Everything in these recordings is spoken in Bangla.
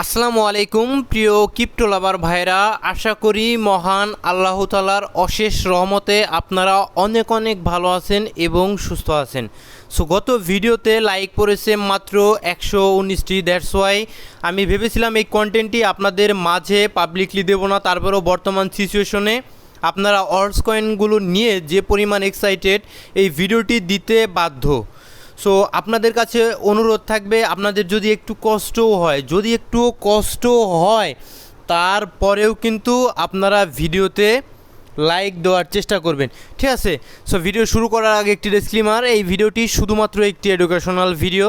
আসসালামু আলাইকুম প্রিয় ক্রিপ্টো লাভার ভাইরা, আশা করি মহান আল্লাহ তাআলার অশেষ রহমতে আপনারা অনেক অনেক ভালো আছেন এবং সুস্থ আছেন। সো গত ভিডিওতে লাইক পড়েছে মাত্র 119টি। দ্যাটস ওয়াই আমি ভেবেছিলাম এই কন্টেন্টটি আপনাদের মাঝে পাবলিকলি দেবো না, তারপরেও বর্তমান সিচুয়েশনে আপনারা অল্টস কয়েনগুলো নিয়ে যে পরিমাণ এক্সাইটেড, এই ভিডিওটি দিতে বাধ্য। সো আপনাদের কাছে অনুরোধ থাকবে, আপনাদের যদি একটু কষ্ট হয় তারপরেও কিন্তু আপনারা ভিডিওতে লাইক দেওয়ার চেষ্টা করবেন, ঠিক আছে? সো ভিডিও শুরু করার আগে একটি ডিসক্লেমার, এই ভিডিওটি শুধুমাত্র একটি এডুকেশনাল ভিডিও,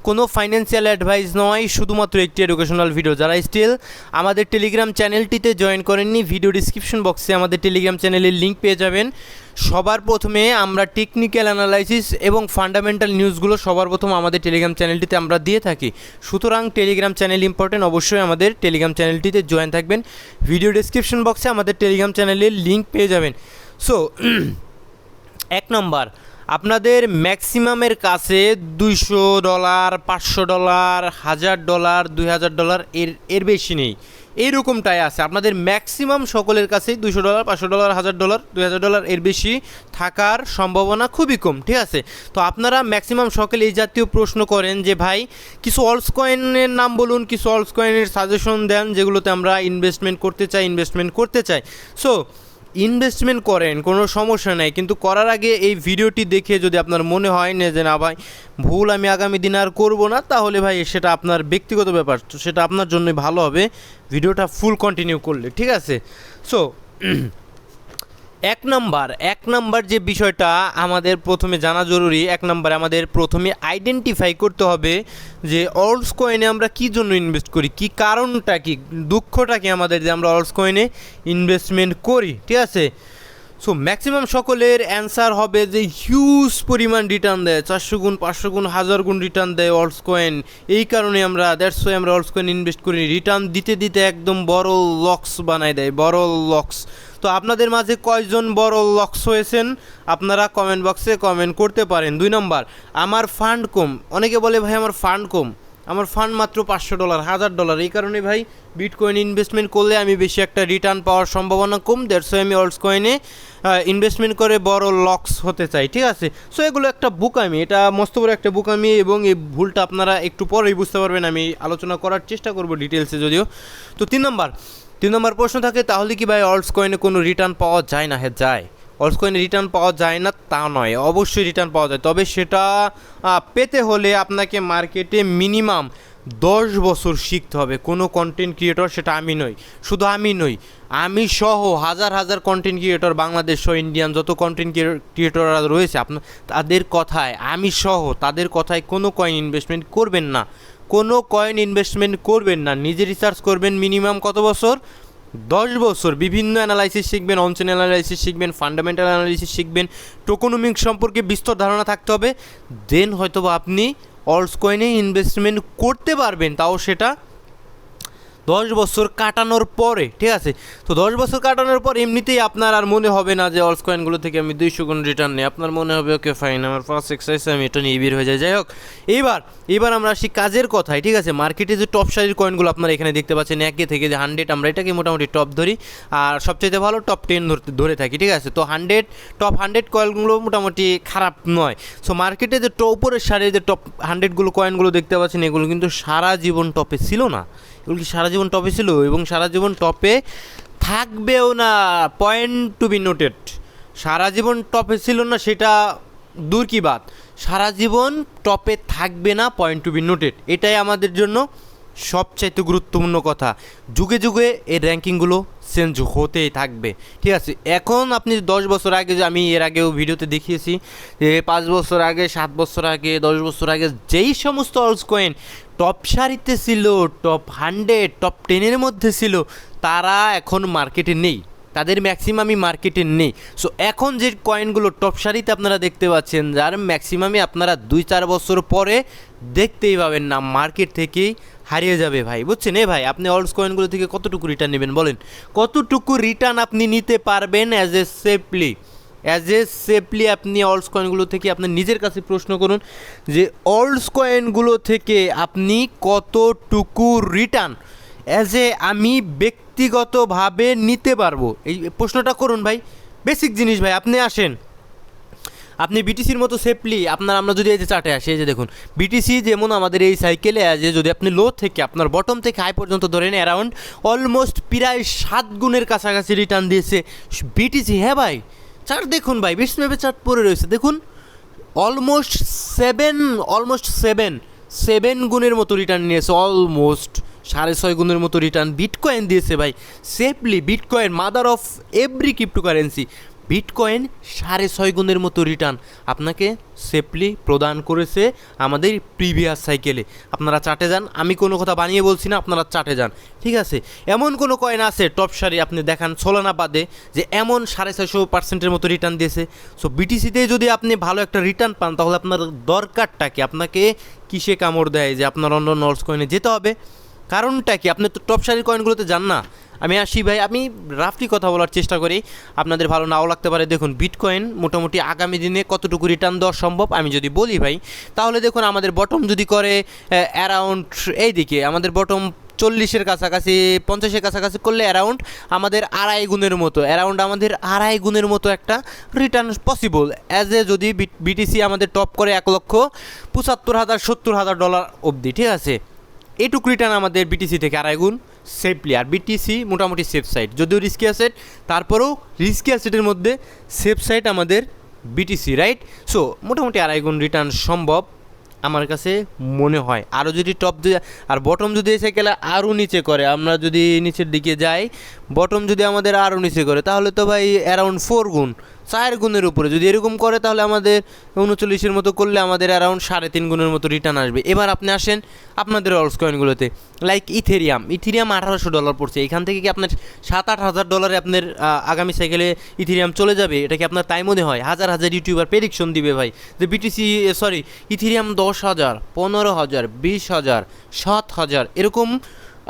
কোনো ফাইন্যান্সিয়াল অ্যাডভাইস নয়, শুধুমাত্র একটি এডুকেশনাল ভিডিও। যারা স্টিল আমাদের টেলিগ্রাম চ্যানেলটিতে জয়েন করেননি, ভিডিও ডিসক্রিপশন বক্সে আমাদের টেলিগ্রাম চ্যানেলের লিঙ্ক পেয়ে যাবেন। সবার প্রথমে আমরা টেকনিক্যাল অ্যানালাইসিস এবং ফান্ডামেন্টাল নিউজগুলো সবার প্রথম আমাদের টেলিগ্রাম চ্যানেলটিতে আমরা দিয়ে থাকি। সুতরাং টেলিগ্রাম চ্যানেল ইম্পর্টেন্ট, অবশ্যই আমাদের টেলিগ্রাম চ্যানেলটিতে জয়েন থাকবেন। ভিডিও ডিসক্রিপশন বক্সে আমাদের টেলিগ্রাম চ্যানেলের লিঙ্ক পেয়ে যাবেন। সো এক নম্বর, আপনাদের ম্যাক্সিমামের কাছে $200, $500, $1000, $2000 এর বেশি নেই, এইরকমটাই আছে। আপনাদের ম্যাক্সিমাম সকলের কাছেই $200, $500, $1000, $2000 এর বেশি থাকার সম্ভাবনা খুবই কম, ঠিক আছে? তো আপনারা ম্যাক্সিমাম সকলে এই জাতীয় প্রশ্ন করেন যে ভাই কিছু অল্টস কয়েনের নাম বলুন, কিছু অল্টস কয়েনের সাজেশন দেন যেগুলোতে আমরা ইনভেস্টমেন্ট করতে চাই। সো ইনভেস্টমেন্ট করেন, কোনো সমস্যা নাই, কিন্তু করার আগে এই ভিডিওটি দেখে যদি আপনার মনে হয় না যে না ভাই ভুল আমি আগামী দিন আর করবো না, তাহলে ভাই সেটা আপনার ব্যক্তিগত ব্যাপার, তো সেটা আপনার জন্যই ভালো হবে ভিডিওটা ফুল কন্টিনিউ করলে, ঠিক আছে? সো এক নাম্বার যে বিষয়টা আমাদের প্রথমে জানা জরুরি, আমাদের প্রথমে আইডেন্টিফাই করতে হবে যে অল্টস কয়েনে আমরা কী জন্য ইনভেস্ট করি, কী কারণটা কি, দুঃখটা কি আমাদের যে আমরা অল্টস কয়েনে ইনভেস্টমেন্ট করি, ঠিক আছে? সো ম্যাক্সিমাম সকলের অ্যান্সার হবে যে হিউজ পরিমাণ রিটার্ন দেয়, 400 গুণ 500 গুণ 1000 গুণ রিটার্ন দেয় অল্টস কয়েন, এই কারণে দ্যাটস ওয়াই আমরা অল্টস কয়েন ইনভেস্ট করি। রিটার্ন দিতে দিতে একদম বড় লক্স বানায় দেয়, বড় লক্স। তো আপনাদের মাঝে কয়জন বড় লক্স হয়েছেন আপনারা কমেন্ট বক্সে কমেন্ট করতে পারেন। 2 নম্বর, আমার ফান্ড কম। অনেকে বলে ভাই আমার ফান্ড কম, আমার ফান্ড মাত্র $500, $1000, এই কারণে ভাই বিটকয়েন ইনভেস্টমেন্ট করলে আমি বেশি একটা রিটার্ন পাওয়ার সম্ভাবনা কম, দ্যাটস ওয়াই আমি অল্টস কয়েনে ইনভেস্টমেন্ট করে বড় লক্স হতে চাই, ঠিক আছে? সো এগুলো একটা বুকামি, এটা মস্ত বড় একটা বুকামি, এবং এই ভুলটা আপনারা একটু পরেই বুঝতে পারবেন, আমি আলোচনা করার চেষ্টা করব ডিটেলসে যদিও। তো 3 নম্বর প্রশ্ন থাকে, তাহলে কি ভাই অল্টস কয়েনে কোনো রিটার্ন পাওয়া যায় না? হ্যাঁ যায়। অল্টস কয়েনে রিটার্ন পাওয়া যায় না তা নয়, অবশ্যই রিটার্ন পাওয়া যায়, তবে সেটা পেতে হলে আপনাকে মার্কেটে মিনিমাম 10 বছর শিখতে হবে। কোনো কন্টেন্ট ক্রিয়েটর, সেটা আমি নই, শুধু আমি নই, আমি সহ হাজার হাজার কন্টেন্ট ক্রিয়েটর, বাংলাদেশ সহ ইন্ডিয়ান যত কন্টেন্ট ক্রিয়েটররা রয়েছে তাদের কথায় কোনো কয়েন ইনভেস্টমেন্ট করবেন না, নিজে রিসার্চ করবেন। মিনিমাম কত বছর? 10 বছর। বিভিন্ন অ্যানালাইসিস শিখবেন, অনচেন অ্যানালাইসিস শিখবেন, ফান্ডামেন্টাল অ্যানালাইসিস শিখবেন, টোকোনমিক্স সম্পর্কে বিস্তর ধারণা থাকতে হবে, দেন হয়তোবা আপনি অল্টস কয়েনে ইনভেস্টমেন্ট করতে পারবেন, তাও সেটা 10 বছর কাটানোর পরে, ঠিক আছে? তো 10 বছর কাটানোর পর এমনিতেই আপনার আর মনে হবে না যে অল্টস কয়েনগুলো থেকে আমি 200 গুণ রিটার্ন নেই, আপনার মনে হবে ওকে ফাইন, আমার ফার্স্ট এক্সারসাইজ আমি এটা নিয়ে বের হয়ে যায়। যাই হোক, এবার আমরা আসি কাজের কথায়, ঠিক আছে? মার্কেটে যে টপ সারির কয়েনগুলো আপনারা এখানে দেখতে পাচ্ছেন, 1 থেকে যে 100, আমরা এটাকে মোটামুটি টপ ধরি, আর সবচেয়ে ভালো টপ 10 ধরে থাকি, ঠিক আছে? তো টপ 100 কয়েনগুলো মোটামুটি খারাপ নয়। সো মার্কেটে যে উপরের সারির যে টপ 100 কয়েনগুলো দেখতে পাচ্ছেন, এগুলো কিন্তু সারা জীবন টপে ছিল না, এগুলো কি সারা জীবন টপে ছিল এবং সারা জীবন টপে থাকবেও না, পয়েন্ট টু বি নোটেড। সারা জীবন টপে ছিল না সেটা দূর কি বাত, সারা জীবন টপে থাকবে না, পয়েন্ট টু বি নোটেড, এটাই আমাদের জন্য সবচাইতে গুরুত্বপূর্ণ কথা। যুগে যুগে এই র্যাঙ্কিংগুলো চেঞ্জ হতেই থাকবে, ঠিক আছে? এখন আপনি 10 বছর আগে, যে আমি এর আগেও ভিডিওতে দেখিয়েছি যে 5 বছর আগে, 7 বছর আগে, 10 বছর আগে যেই সমস্ত অল্টস কয়েন টপ সারিতে ছিল, টপ 100, টপ 10-এর মধ্যে ছিল, তারা এখন মার্কেটে নেই, তাদের ম্যাক্সিমামই মার্কেটে নেই। সো এখন যে কয়েনগুলো টপ সারিতে আপনারা দেখতে পাচ্ছেন, যার ম্যাক্সিমামই আপনারা 2-4 বছর পরে দেখতেই পাবেন না, মার্কেট থেকেই হারিয়ে যাবে ভাই, বুঝছেন? ভাই আপনি অল্টস কয়েনগুলো থেকে কতটুকু রিটার্ন নেবেন বলেন? কতটুকু রিটার্ন আপনি নিতে পারবেন as a safely? As a safely আপনি অলস কয়েনগুলো থেকে আপনার নিজের কাছে প্রশ্ন করুন যে অলস কয়েনগুলো থেকে আপনি কতটুকু রিটার্ন অ্যাজ এ আমি ব্যক্তিগতভাবে নিতে পারবো, এই প্রশ্নটা করুন ভাই। বেসিক জিনিস ভাই। আপনি আসেন, আপনি বিটিসির মতো সেফলি আমরা যদি এই যে চার্টে আসি, এই যে দেখুন বিটিসি যেমন আমাদের এই সাইকেলে আছে, যদি আপনি লো থেকে আপনার বটম থেকে হাই পর্যন্ত ধরেন অ্যারাউন্ড অলমোস্ট প্রায় 7 গুণের কাছাকাছি রিটার্ন দিয়েছে বিটিসি। হ্যাঁ ভাই, চার্ট দেখুন ভাই, বিষ্ণুভাবে চার্ট পড়ে রয়েছে দেখুন, অলমোস্ট সেভেন গুণের মতো রিটার্ন নিয়েছে, অলমোস্ট 6.5 গুণের মতো রিটার্ন বিটকয়েন দিয়েছে ভাই safely. Bitcoin mother of every cryptocurrency, bitcoin 6.5 গুণের মতো রিটার্ন আপনাকে সেফলি প্রদান করেছে আমাদের প্রিভিয়াস সাইকেলে। আপনারা চার্টে যান, আমি কোনো কথা বানিয়ে বলছি না, আপনারা চার্টে যান, ঠিক আছে? এমন কোনো কয়েন আছে টপ সারি আপনি দেখান সোলানা বাদে যে এমন 650% মতো রিটার্ন দিয়েছে? সো বিটিসিতে যদি আপনি ভালো একটা রিটার্ন পান তাহলে আপনার দরকারটা কি? আপনাকে কিসে কামড় দেয় যে আপনার অন্য নলস কয়েনে যেতে হবে? কারণটা কি? আপনি তো টপ সারির কয়েনগুলোতে যান না। আমি আসি ভাই, আমি রাফলি কথা বলার চেষ্টা করি, আপনাদের ভালো নাও লাগতে পারে। দেখুন বিটকয়েন মোটামুটি আগামী দিনে কতটুকু রিটার্ন দেওয়া সম্ভব আমি যদি বলি ভাই, তাহলে দেখুন আমাদের বটম যদি করে অ্যারাউন্ড এই দিকে, আমাদের বটম 40-এর কাছাকাছি 50-এর কাছাকাছি করলে অ্যারাউন্ড আমাদের 2.5 গুণের মতো, আমাদের 2.5 গুণের মতো একটা রিটার্ন পসিবল। অ্যাজ এ যদি বিটিসি আমাদের টপ করে $1,75,000-$70,000 অবধি, ঠিক আছে? এইটুকু রিটার্ন আমাদের বিটিসি থেকে 2.5 গুণ সেফলি। আর বিটিসি মোটামুটি সেফ সাইড, যদিও রিস্কি অ্যাসেট, তারপরেও রিস্কি অ্যাসেটের মধ্যে সেফ সাইড আমাদের বিটিসি, রাইট? সো মোটামুটি 2.5 গুণ রিটার্ন সম্ভব আমার কাছে মনে হয়। আরও যদি টপ আর বটম যদি এসে গেলে আরও নিচে করে, আমরা যদি নিচের দিকে যাই, বটম যদি আমাদের আরও নিচে করে তাহলে তো ভাই অ্যারাউন্ড 4 গুণ 4 গুণের উপরে যদি এরকম করে তাহলে আমাদের 39-এর মতো করলে আমাদের অ্যারাউন্ড 3.5 গুণের মতো রিটার্ন আসবে। এবার আপনি আসেন আপনাদের অলস কয়েনগুলোতে, লাইক ইথেরিয়াম $1,800 পড়ছে। এখান থেকে কি আপনার $7,000-8,000 আপনার আগামী সাইকেলে ইথেরিয়াম চলে যাবে? এটা কি আপনার তাই মনে হয়? হাজার হাজার ইউটিউবার প্রেডিকশন দিবে ভাই যে ইথেরিয়াম 10,000, 15,000, 20,000, 7,000 এরকম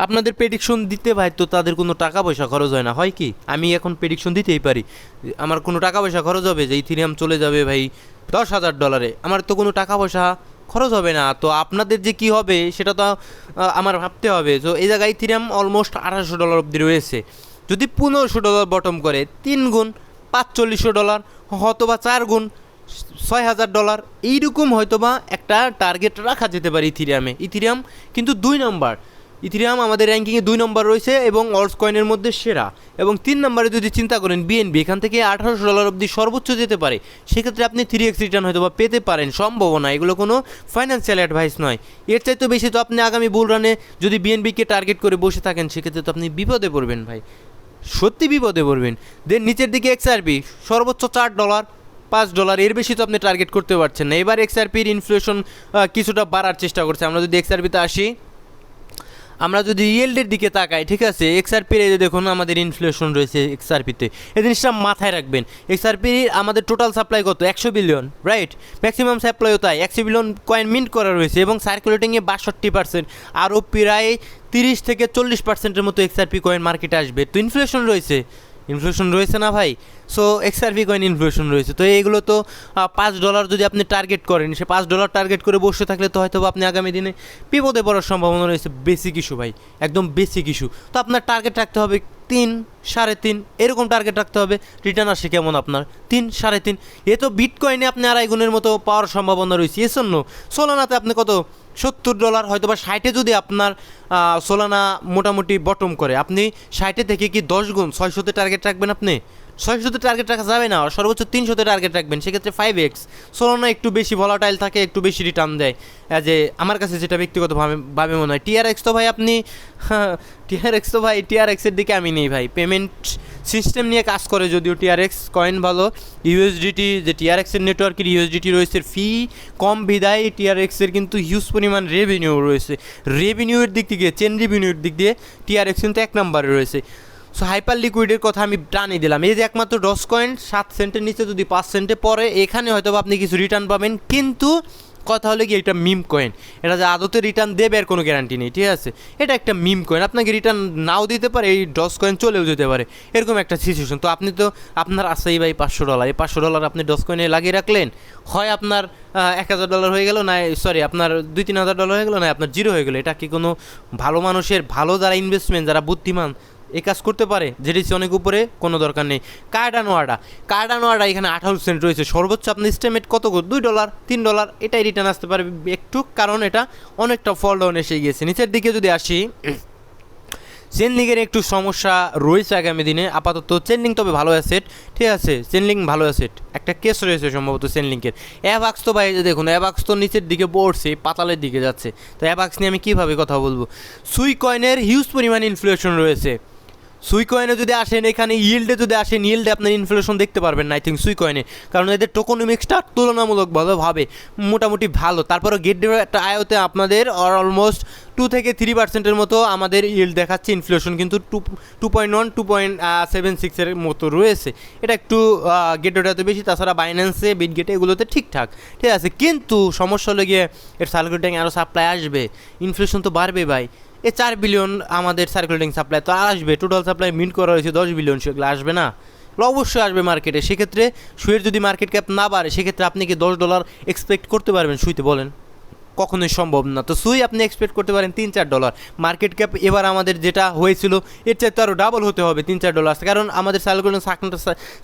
আপনাদের প্রেডিকশন দিতে ভাই, তো তাদের কোনো টাকা পয়সা খরচ হয় না, হয় কি? আমি এখন প্রেডিকশন দিতেই পারি, আমার কোনো টাকা পয়সা খরচ হবে যে ইথেরিয়াম চলে যাবে ভাই $10,000, আমার তো কোনো টাকা পয়সা খরচ হবে না। তো আপনাদের যে কি হবে সেটা তো আমার ভাবতে হবে। তো এই জায়গায় ইথেরিয়াম অলমোস্ট $2,800 অবধি রয়েছে। যদি $1,500 বটম করে 3 গুণ $4,500, হয়তোবা 4 গুণ $6,000, এইরকম হয়তোবা একটা টার্গেট রাখা যেতে পারে ইথেরিয়াম কিন্তু 2 নম্বর, ইথেরিয়াম আমাদের র্যাঙ্কিংয়ে 2 নম্বর রয়েছে এবং অলস কয়েনের মধ্যে সেরা। এবং 3 নম্বরে যদি চিন্তা করেন বিএনবি, এখান থেকে $1,800 অবধি সর্বোচ্চ যেতে পারে, সেক্ষেত্রে আপনি 3x রিটার্ন হয়তো বা পেতে পারেন, সম্ভাবনা। এগুলো কোনো ফাইন্যান্সিয়াল অ্যাডভাইস নয়। এর চাইতে বেশি তো আপনি আগামী বুল রানে যদি বিএনবিকে টার্গেট করে বসে থাকেন সেক্ষেত্রে তো আপনি বিপদে পড়বেন ভাই, সত্যি বিপদে পড়বেন। দেন নিচের দিকে এক্সআরপি সর্বোচ্চ $4, $5, এর বেশি তো আপনি টার্গেট করতে পারছেন না। এবার এক্সআরপির ইনফ্লেশন কিছুটা বাড়ার চেষ্টা করছে। আমরা যদি এক্সআরপিতে আসি, আমরা যদি ইয়েল্ডের দিকে তাকাই, ঠিক আছে, এক্সআরপির এই যে দেখুন আমাদের ইনফ্লেশন রয়েছে এক্সআরপিতে, এই জিনিসটা মাথায় রাখবেন। এক্সআরপির আমাদের টোটাল সাপ্লাই কত? 100 বিলিয়ন, রাইট? ম্যাক্সিমাম সাপ্লাইও তাই, 100 বিলিয়ন কয়েন মিন্ট করা রয়েছে এবং সার্কুলেটিংয়ে 62%, আরও প্রায় 30-40%-এর মতো এক্সআরপি কয়েন মার্কেটে আসবে। তো ইনফ্লেশন রয়েছে না ভাই? সো এক্সআরপি কয়েন ইনফ্লেশন রয়েছে। তো এইগুলো তো $5 যদি আপনি টার্গেট করেন, সে $5 টার্গেট করে বসে থাকলে তো হয়তো আপনি আগামী দিনে বিপদে পড়ার সম্ভাবনা রয়েছে। বেসিক ইস্যু ভাই, একদম বেসিক ইস্যু। তো আপনার টার্গেট রাখতে হবে 3, 3.5 এরকম টার্গেট রাখতে হবে। রিটার্ন আসে কেমন আপনার? 3, 3.5। এ তো বিটকয়েনে আপনি 2.5 গুণের মতো পাওয়ার সম্ভাবনা রয়েছে। এজন্য সোলানাতে আপনি কত? $70, হয়তো বা 60-এ যদি আপনার সোলানা মোটামুটি বটম করে, আপনি 60-এ থেকে কি 10 গুণ 600-তে টার্গেট রাখবেন? আপনি 600-তে টার্গেট রাখা যাবে না, সর্বোচ্চ 300-তে টার্গেট রাখবেন, সেক্ষেত্রে 5x। সোলানা একটু বেশি ভলাটাইল থাকে, একটু বেশি রিটার্ন দেয়, যে আমার কাছে যেটা ব্যক্তিগতভাবে মনে হয়। টিআরএক্স তো ভাই আপনি টিআরএক্সের দিকে আমি নেই ভাই, পেমেন্ট সিস্টেম নিয়ে কাজ করে যদিও টিআরএক্স কয়েন ভালো। ইউএসডিটি যে টিআরএক্সের নেটওয়ার্কের ইউএসডিটি রয়েছে, ফি কম বিদায় টিআরএক্সের কিন্তু হিউজ পরিমাণ রেভিনিউ রয়েছে। রেভিনিউয়ের দিক থেকে, চেন রেভিনিউর দিক দিয়ে টিআরএক্স কিন্তু 1 নম্বরে রয়েছে। সো হাইপার লিকুইডের কথা আমি টানিয়ে দিলাম। এই যে একমাত্র ডস কয়েন 7 সেন্টের নিচে যদি 5 সেন্টে পড়ে, এখানে হয়তো আপনি কিছু রিটার্ন পাবেন, কিন্তু কথা হলে কি এটা মিম কয়েন, এটা যে আদতে রিটার্ন দেবে এর কোনো গ্যারান্টি নেই, ঠিক আছে। এটা একটা মিম কয়েন, আপনাকে রিটার্ন নাও দিতে পারে, এই ডস কয়েন চলেও যেতে পারে, এরকম একটা সিচুয়েশন। তো আপনি তো আপনার আছেই ভাই $500, এই $500 আপনি ডস কয়েনে লাগিয়ে রাখলেন, হয় আপনার $1000 হয়ে গেল, না সরি আপনার $2000-3000 হয়ে গেলো, না আপনার জিরো হয়ে গেলো। এটা কি কোনো ভালো মানুষের, ভালো যারা ইনভেস্টমেন্ট, যারা বুদ্ধিমান এই কাজ করতে পারে? যেটি অনেক উপরে, কোনো দরকার নেই। কার্ডানোয়াডা এখানে 28 সেন্ট রয়েছে, সর্বোচ্চ আপনি এস্টিমেট কত $2 $3 এটাই রিটার্ন আসতে পারে একটু, কারণ এটা অনেকটা ফল ডাউন এসে গিয়েছে। নিচের দিকে যদি আসি, চেনলিংয়ের একটু সমস্যা রয়েছে আগামী দিনে। আপাতত চেনলিং তবে ভালো অ্যাসেট, ঠিক আছে, চেনলিং ভালো অ্যাসেট, একটা কেস রয়েছে সম্ভবত চেনলিংয়ের। অ্যাভাক্স তো ভাই দেখুন, অ্যাভাক্স তো নিচের দিকে পড়ছে, পাতালের দিকে যাচ্ছে, তো অ্যাভাক্স নিয়ে আমি কীভাবে কথা বলবো? সুই কয়েনের হিউজ পরিমাণ ইনফ্লেশন রয়েছে। সুই কয়েনে যদি আসেন, এখানে ইয়েল্ডে যদি আসেন, ইয়েল্ডে আপনার ইনফ্লেশন দেখতে পারবেন না আই থিঙ্ক সুই কয়েনে, কারণ এদের টোকোনমিক্সটা তুলনামূলকভাবে মোটামুটি ভালো। তারপরে গেট একটা আয়তে আপনাদের অলমোস্ট 2-3% মতো আমাদের ইয়েল্ড দেখাচ্ছে, ইনফ্লেশন কিন্তু 2.1 2.76 মতো রয়েছে। এটা একটু গেটওটাতে বেশি, তাছাড়া বাইন্যান্সে, বিটগেটে এগুলোতে ঠিকঠাক, ঠিক আছে। কিন্তু সমস্যা হলে গিয়ে এর সার্কুলেটিং আরও সাপ্লাই আসবে, ইনফ্লেশন তো বাড়বে ভাই। 4 বিলিয়ন আমাদের সার্কুলেটিং সাপ্লাই তো আসবে, টোটাল সাপ্লাই মিন্ট করা হয়েছে 10 বিলিয়ন, সেগুলো আসবে না? অবশ্যই আসবে মার্কেটে। সেক্ষেত্রে সুইয়ের যদি মার্কেট ক্যাপ না বাড়ে, সেক্ষেত্রে আপনি কি $10 এক্সপেক্ট করতে পারবেন সুইতে? বলেন, কখনোই সম্ভব না। তো সুই আপনি এক্সপেক্ট করতে পারেন $3-4 মার্কেট ক্যাপ। এবার আমাদের যেটা হয়েছিল এর চাইতে আরও ডাবল হতে হবে, $3-4, কারণ আমাদের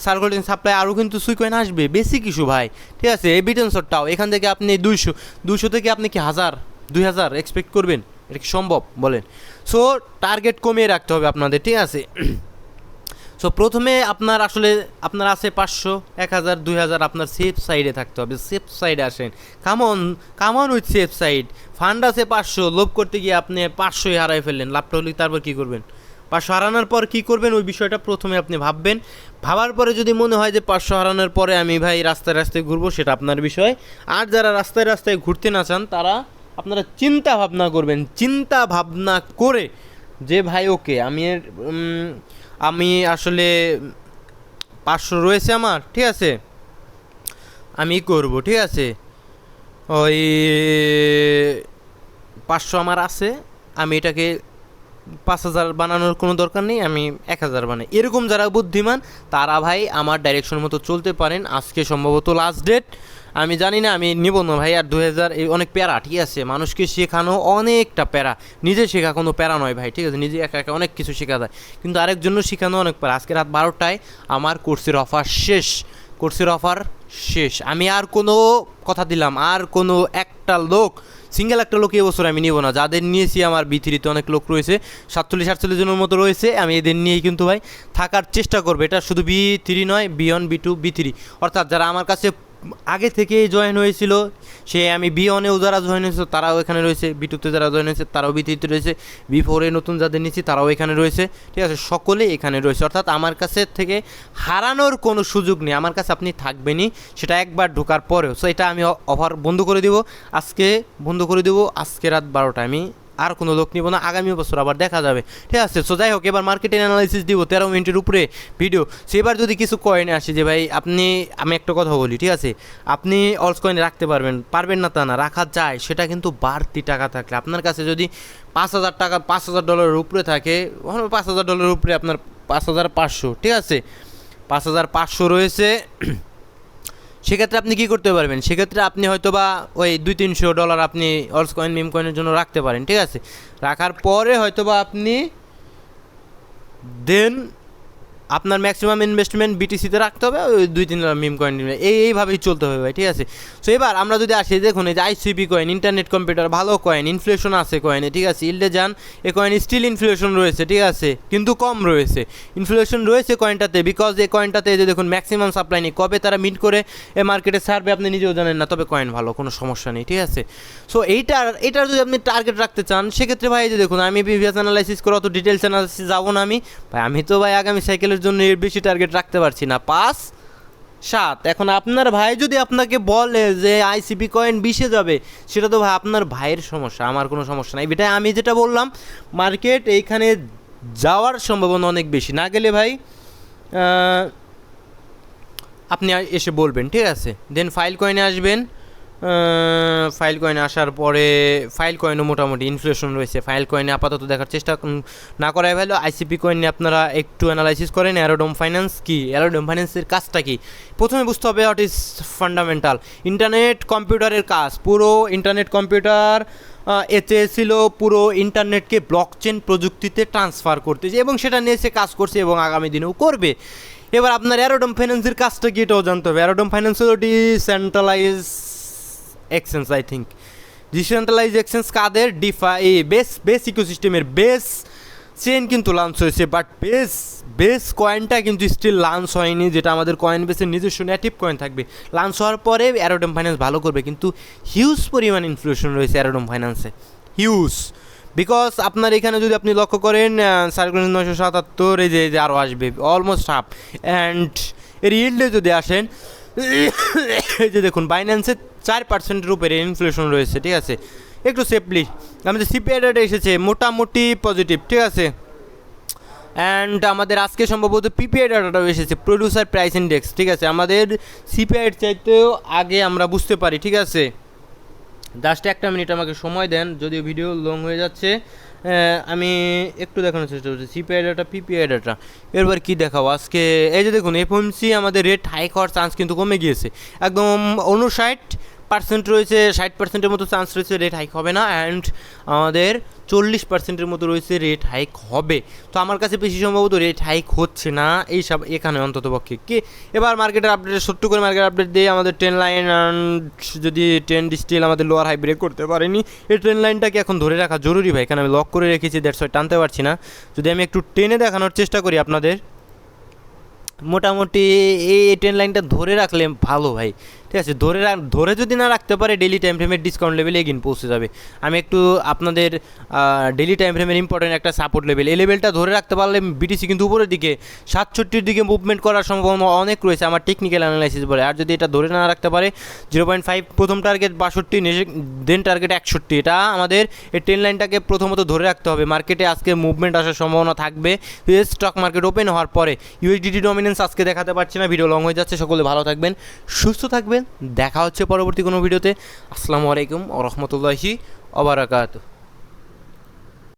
সার্কুলেটিং সাপ্লাই আরও কিন্তু সুই কয়েন আসবে, বেসিক ইস্যু ভাই, ঠিক আছে। এভিডেন্সটাও এখান থেকে আপনি 200 থেকে আপনি কি 1000-2000 এক্সপেক্ট করবেন? এটা কি সম্ভব বলেন? সো টার্গেট কমিয়ে রাখতে হবে আপনাদের, ঠিক আছে। সো প্রথমে আপনার আসলে আপনার আছে 500, 1000, 2000, আপনার সেফ সাইডে থাকতে হবে। সেফ সাইডে আসেন, come on with safe side. Fund আছে 500, লোভ করতে গিয়ে আপনি 500ই হারাই ফেললেন, লাভটা হলে তারপর কী করবেন? 500 হারানোর পর কী করবেন, ওই বিষয়টা প্রথমে আপনি ভাববেন। ভাবার পরে যদি মনে হয় যে 500 হারানোর পরে আমি ভাই রাস্তায় রাস্তায় ঘুরবো, সেটা আপনার বিষয়। আর যারা রাস্তায় রাস্তায় ঘুরতে না চান, তারা আপনারা চিন্তা ভাবনা করবেন, চিন্তা ভাবনা করে যে ভাই ওকে আমি আসলে 500 রয়েছে আমার, ঠিক আছে, আমি করব, ঠিক আছে, ওই 500 আমার আছে, আমি এটাকে 5000 বানানোর কোনো দরকার নেই, আমি 1000 বানাই। এরকম যারা বুদ্ধিমান, তারা ভাই আমার ডাইরেকশন মতো চলতে পারেন। আজকে সম্ভবত লাস্ট ডেট, আমি জানি না, আমি নেব না ভাই আর 2000। অনেক প্যারা, ঠিক আছে, মানুষকে শেখানো অনেকটা প্যারা, নিজে শেখা কোনো প্যারা নয় ভাই, ঠিক আছে। নিজে একা একা অনেক কিছু শেখা যায়, কিন্তু আরেকজন্য শেখানো অনেক প্যারা। আজকে রাত 12টায় আমার কোর্সের অফার শেষ। আমি আর কোনো কথা দিলাম, আর কোনো সিঙ্গেল একটা লোক এবছর আমি নিব না। যাদের নিয়েছি আমার B3-তে অনেক লোক রয়েছে, 47-48 জনের মতো রয়েছে, আমি এদের নিয়েই কিন্তু ভাই থাকার চেষ্টা করবো। এটা শুধু B3 নয়, B1, B2, B3, অর্থাৎ যারা আমার কাছে আগে থেকেই জয়েন হয়েছিল, আমি B1-এও যারা জয়েন হয়েছে তারাও এখানে রয়েছে, B2-তে যারা জয়েন হয়েছে তারাও B3-তে রয়েছে, B4-এ নতুন যাদের নিচ্ছি তারাও এখানে রয়েছে, ঠিক আছে, সকলেই এখানে রয়েছে। অর্থাৎ আমার কাছে থেকে হারানোর কোনো সুযোগ নেই, আমার কাছে আপনি থাকবেনই, সেটা একবার ঢোকার পরেও। সো এটা আমি অফার বন্ধ করে দেবো আজকে রাত 12টায়। আমি আর কোনো লোক নিব না, আগামী বছর আবার দেখা যাবে, ঠিক আছে। সো যাই হোক, এবার মার্কেটিং অ্যানালাইসিস দিব 13 মিনিটের উপরে ভিডিও। সেবার যদি কিছু কয়েনে আসে যে ভাই আমি একটা কথা বলি, ঠিক আছে, আপনি অলস কয়েনে রাখতে পারবেন না তা না, রাখা যায়, সেটা কিন্তু বাড়তি টাকা থাকলে। আপনার কাছে যদি $5000 উপরে থাকে, $5000 উপরে আপনার 5500, ঠিক আছে, 5500 রয়েছে, সেক্ষেত্রে আপনি কী করতে পারবেন? সেক্ষেত্রে আপনি হয়তো বা ওই $200-300 আপনি অলস কয়েন, মিম কয়েনের জন্য রাখতে পারেন, ঠিক আছে। রাখার পরে হয়তো বা আপনি দেন আপনার ম্যাক্সিমাম ইনভেস্টমেন্ট BTC-তে রাখতে হবে, ওই 2-3 মিম কয়েন এইভাবেই চলতে হবে ভাই, ঠিক আছে। সো এবার আমরা যদি আসি, দেখুন এই যে ICP কয়েন, ইন্টারনেট কম্পিউটার, ভালো কয়েন, ইনফ্লেশন আছে কয়েনে, ঠিক আছে। ইল্ডে যান, এই কয়েন স্টিল ইনফ্লেশন রয়েছে, ঠিক আছে, কিন্তু কম রয়েছে, ইনফ্লেশন রয়েছে কয়েনটাতে, বিকজ এই কয়েনটাতে যে দেখুন ম্যাক্সিমাম সাপ্লাই নেই, কবে তারা মিন্ট করে এ মার্কেটে ছাড়বে আপনি নিজেও জানেন না, তবে কয়েন ভালো, কোনো সমস্যা নেই, ঠিক আছে। সো এইটার যদি আপনি টার্গেট রাখতে চান, সেক্ষেত্রে ভাই যে দেখুন, আমি প্রিভিয়াস অ্যানালাইসিস করে অত ডিটেলস অ্যানালাইসিস যাবো না আমি তো ভাই আগামী সাইকেলের জন্য এর বেশি টার্গেট রাখতে পারছি না, 5-7। এখন আপনার ভাই যদি আপনাকে বলে যে ICP কয়েন 20-এ যাবে, সেটা তো ভাই আপনার ভাইয়ের সমস্যা, আমার কোনো সমস্যা নাই। এটাই আমি যেটা বললাম, মার্কেট এইখানে যাওয়ার সম্ভাবনা অনেক বেশি, না গেলে ভাই আপনি এসে বলবেন, ঠিক আছে। দেন ফাইল কয়েনে আসবেন, ফাইল কয়েনে আসার পরে ফাইল কয়েনও মোটামুটি ইনফ্লেশন রয়েছে। ফাইল কয়েনে আপাতত দেখার চেষ্টা না করাই ভালো। আইসিপি কয়েনে আপনারা একটু অ্যানালাইসিস করেন। অ্যারোড্রোম ফাইন্যান্স কি, অ্যারোড্রোম ফাইন্যান্সের কাজটা কি প্রথমে বুঝতে হবে। হোয়াট ইজ ফান্ডামেন্টাল ইন্টারনেট কম্পিউটারের কাজ। পুরো ইন্টারনেট কম্পিউটার এতে ছিল পুরো ইন্টারনেটকে ব্লকচেন প্রযুক্তিতে ট্রান্সফার করতে, এবং সেটা নিয়ে সে কাজ করছে এবং আগামী দিনেও করবে। এবার আপনার অ্যারোড্রোম ফাইন্যান্সের কাজটা কি এটাও জানতে হবে। অ্যারোড্রোম ফাইন্যান্স হলো decentralize exchange, I think decentralize exchange কাদের ডিফাই বেস ইকোসিস্টেমের বেস চেন কিন্তু লঞ্চ হয়েছে, বাট বেস কয়েনটা কিন্তু স্টিল লঞ্চ হয়নি, যেটা আমাদের কয়েন বেসের নিজস্ব নেটিভ কয়েন থাকবে। লঞ্চ হওয়ার পরে অ্যারোড্রোম ফাইন্যান্স ভালো করবে, কিন্তু হিউজ পরিমাণ ইনফ্লেশন রয়েছে অ্যারোড্রোম ফাইন্যান্সে, হিউজ। বিকজ আপনার এখানে যদি আপনি লক্ষ্য করেন 977, এই যে আরও আসবে অলমোস্ট হাফ। অ্যান্ড এর ইল্ডে যদি আসেন, এই যে দেখুন বাইন্যান্সে 4%-এর উপরে ইনফ্লেশন রয়েছে, ঠিক আছে। একটু সেফলি আমাদের সিপিআই ডাটা এসেছে মোটামুটি পজিটিভ, ঠিক আছে। অ্যান্ড আমাদের আজকে সম্ভবত পিপিআই ডাটাটাও এসেছে, প্রডিউসার প্রাইস ইন্ডেক্স, ঠিক আছে। আমাদের সিপিআইয়ের চাইতেও আগে আমরা বুঝতে পারি, ঠিক আছে। জাস্ট একটা মিনিট আমাকে সময় দেন, যদিও ভিডিও লং হয়ে যাচ্ছে। আমি একটু দেখানোর চেষ্টা করছি সিপিআই ডাটা, পিপিআই ডাটা। এরপর কী দেখাবো আজকে, এই যে দেখুন এফওএমসি আমাদের রেট হাইক হওয়ার চান্স কিন্তু কমে গিয়েছে, একদম 59% রয়েছে, 60%-এর মতো চান্স রয়েছে রেট হাইক হবে না। অ্যান্ড আমাদের 40%-এর মতো রয়েছে রেট হাইক হবে। তো আমার কাছে বেশি সম্ভবত রেট হাইক হচ্ছে না এইসব এখানে অন্তত পক্ষে কি। এবার মার্কেটের আপডেট, ছোট্ট করে মার্কেট আপডেট দিয়ে আমাদের ট্রেন লাইন, যদি ট্রেন্ড স্টিল আমাদের লোয়ার হাই ব্রেক করতে পারেনি, এই ট্রেন লাইনটাকে এখন ধরে রাখা জরুরি ভাই, কারণ আমি লক করে রেখেছি, দ্যাটস ওয়াই টানতে পারছি না। যদি আমি একটু টেনে দেখানোর চেষ্টা করি আপনাদের, মোটামুটি এই ট্রেন লাইনটা ধরে রাখলে ভালো ভাই, ঠিক আছে। ধরে যদি না রাখতে পারে ডেলি টাইম ফ্রেমের ডিসকাউন্ট লেভেলে এগিয়ে পৌঁছে যাবে। আমি একটু আপনাদের ডেলি টাইম ফ্রেমের ইম্পর্টেন্ট একটা সাপোর্ট লেভেল, এই লেভেলটা ধরে রাখতে পারলে বিটিসি কিন্তু উপরের দিকে 67-র দিকে মুভমেন্ট করার সম্ভাবনা অনেক রয়েছে আমার টেকনিক্যাল অ্যানালাইসিস বলে। আর যদি এটা ধরে না রাখতে পারে 0.5, প্রথম টার্গেট 62, দেন টার্গেট 61, এটা আমাদের এই ট্রেন লাইনটাকে প্রথমত ধরে রাখতে হবে। মার্কেটে আজকে মুভমেন্ট আসার সম্ভাবনা থাকবে স্টক মার্কেট ওপেন হওয়ার পরে। ইউএসডিটি ডমিনেন্স আজকে দেখাতে পারছি না, ভিডিও লং হয়ে যাচ্ছে। সকলে ভালো থাকবেন, সুস্থ থাকবেন, দেখা হচ্ছে পরবর্তী কোনো ভিডিওতে। আসসালামু আলাইকুম ওয়া রাহমাতুল্লাহি ওয়া বারাকাতুহু।